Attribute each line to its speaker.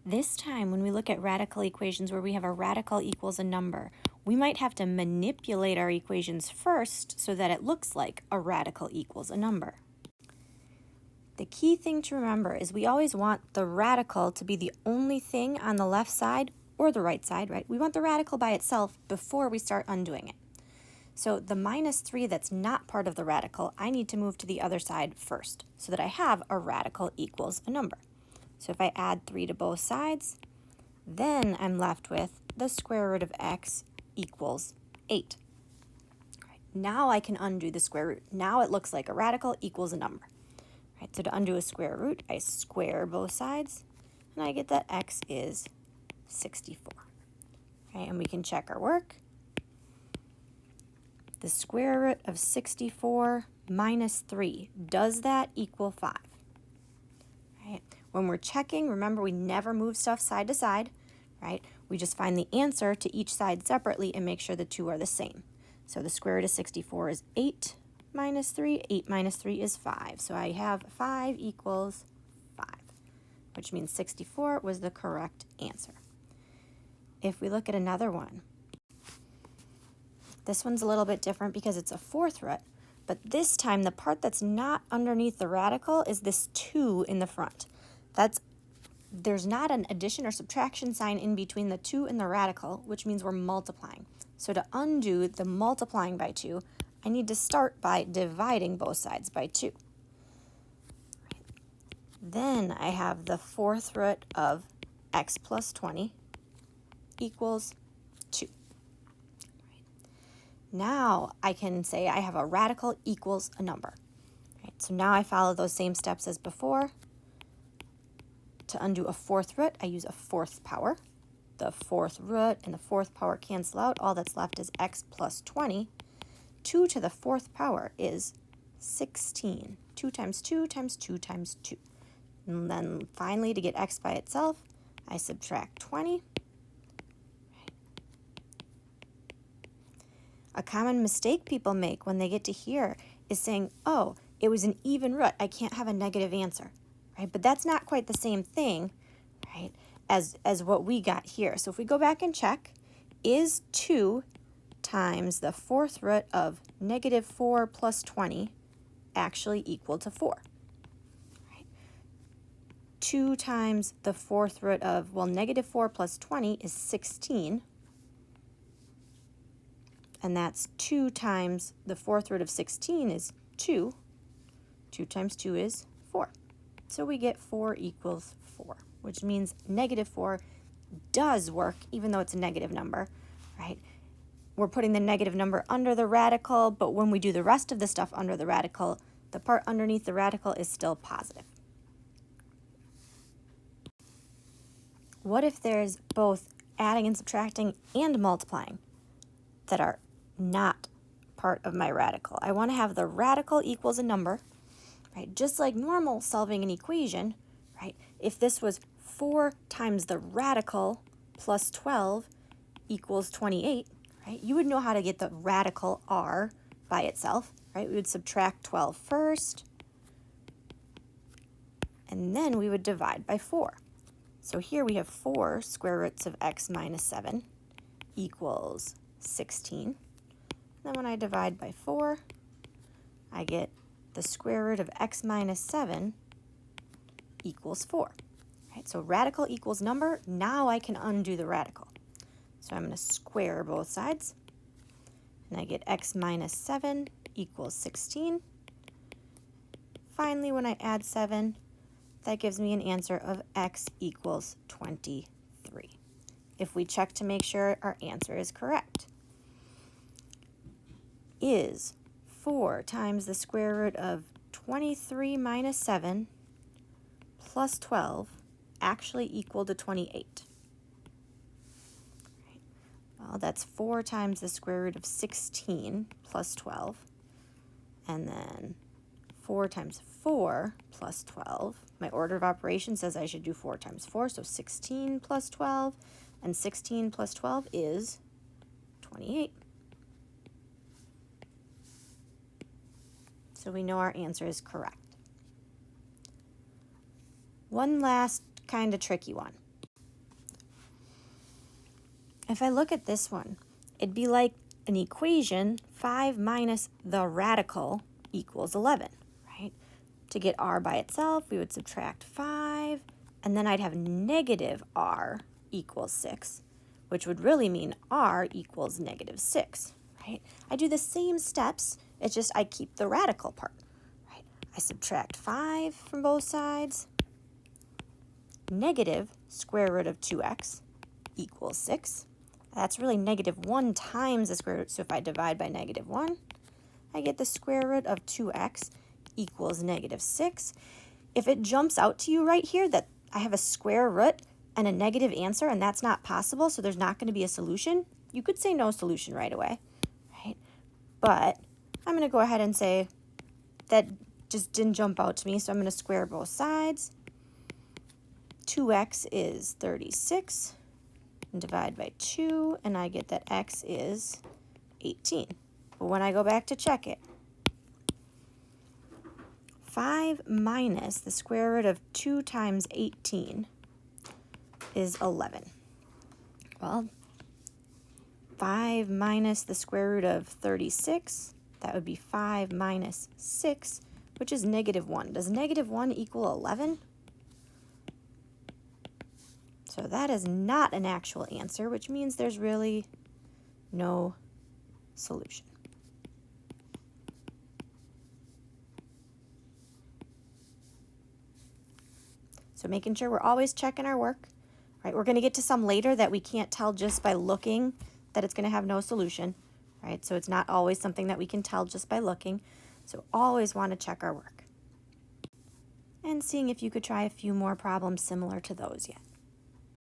Speaker 1: This time, when we look at radical equations where we have a radical equals a number, we might have to manipulate our equations first so that it looks like a radical equals a number. The key thing to remember is we always want the radical to be the only thing on the left side or the right side, right? We want the radical by itself before we start undoing it. So the minus 3 that's not part of the radical, I need to move to the other side first so that I have a radical equals a number. So if I add 3 to both sides, then I'm left with the square root of x equals 8. Right, now I can undo the square root. Now it looks like a radical equals a number. Right, so to undo a square root, I square both sides, and I get that x is 64. Right, and we can check our work. The square root of 64 minus 3, does that equal 5? Right? When we're checking, remember we never move stuff side to side, right? We just find the answer to each side separately and make sure the two are the same. So the square root of 64 is 8 minus 3. 8 minus 3 is 5. So I have 5 equals 5, which means 64 was the correct answer. If we look at another one, this one's a little bit different because it's a fourth root, but this time the part that's not underneath the radical is this 2 in the front. There's not an addition or subtraction sign in between the 2 and the radical, which means we're multiplying. So to undo the multiplying by 2, I need to start by dividing both sides by 2. Then I have the fourth root of x plus 20 equals 2. Now I can say I have a radical equals a number. Right, so now I follow those same steps as before. To undo a fourth root, I use a fourth power. The fourth root and the fourth power cancel out. All that's left is x plus 20. 2 to the fourth power is 16. 2 times 2 times 2 times 2. And then finally, to get x by itself, I subtract 20. A common mistake people make when they get to here is saying, oh, it was an even root, I can't have a negative answer, right? But that's not quite the same thing, right, as what we got here. So if we go back and check, is 2 times the fourth root of negative 4 plus 20 actually equal to 4? Right? 2 times the fourth root of, well, negative 4 plus 20 is 16. And that's 2 times the fourth root of 16 is 2. 2 times 2 is 4. So we get 4 equals 4, which means negative 4 does work, even though it's a negative number, right? We're putting the negative number under the radical, but when we do the rest of the stuff under the radical, the part underneath the radical is still positive. What if there's both adding and subtracting and multiplying that are not part of my radical? I want to have the radical equals a number, right? Just like normal solving an equation, right? If this was 4 times the radical plus 12 equals 28, right? You would know how to get the radical r by itself, right? We would subtract 12 first, and then we would divide by 4. So here we have 4 square roots of x minus 7 equals 16. Then when I divide by 4, I get the square root of x minus 7 equals 4. Right? So radical equals number. Now I can undo the radical. So I'm going to square both sides. And I get x minus 7 equals 16. Finally, when I add 7, that gives me an answer of x equals 23. If we check to make sure our answer is correct. Is 4 times the square root of 23 minus 7 plus 12 actually equal to 28? Right. Well, that's 4 times the square root of 16 plus 12, and then 4 times 4 plus 12. My order of operations says I should do 4 times 4, so 16 plus 12, and 16 plus 12 is 28. So we know our answer is correct. One last kind of tricky one. If I look at this one, it'd be like an equation, 5 minus the radical equals 11, right? To get r by itself, we would subtract 5, and then I'd have negative r equals 6, which would really mean r equals negative 6, right? I do the same steps, it's just I keep the radical part, right? I subtract 5 from both sides. Negative square root of 2x equals 6. That's really negative 1 times the square root, so if I divide by negative 1, I get the square root of 2x equals negative 6. If it jumps out to you right here that I have a square root and a negative answer and that's not possible, so there's not going to be a solution, you could say no solution right away, right? But I'm going to go ahead and say that just didn't jump out to me, so I'm going to square both sides. 2x is 36, and divide by 2, and I get that x is 18. But when I go back to check it, 5 minus the square root of 2 times 18 is 11. Well, 5 minus the square root of 36, that would be 5 minus 6, which is negative 1. Does negative 1 equal 11? So that is not an actual answer, which means there's really no solution. So making sure we're always checking our work, right? We're going to get to some later that we can't tell just by looking that it's going to have no solution, right? So it's not always something that we can tell just by looking. So always want to check our work. And seeing if you could try a few more problems similar to those yet.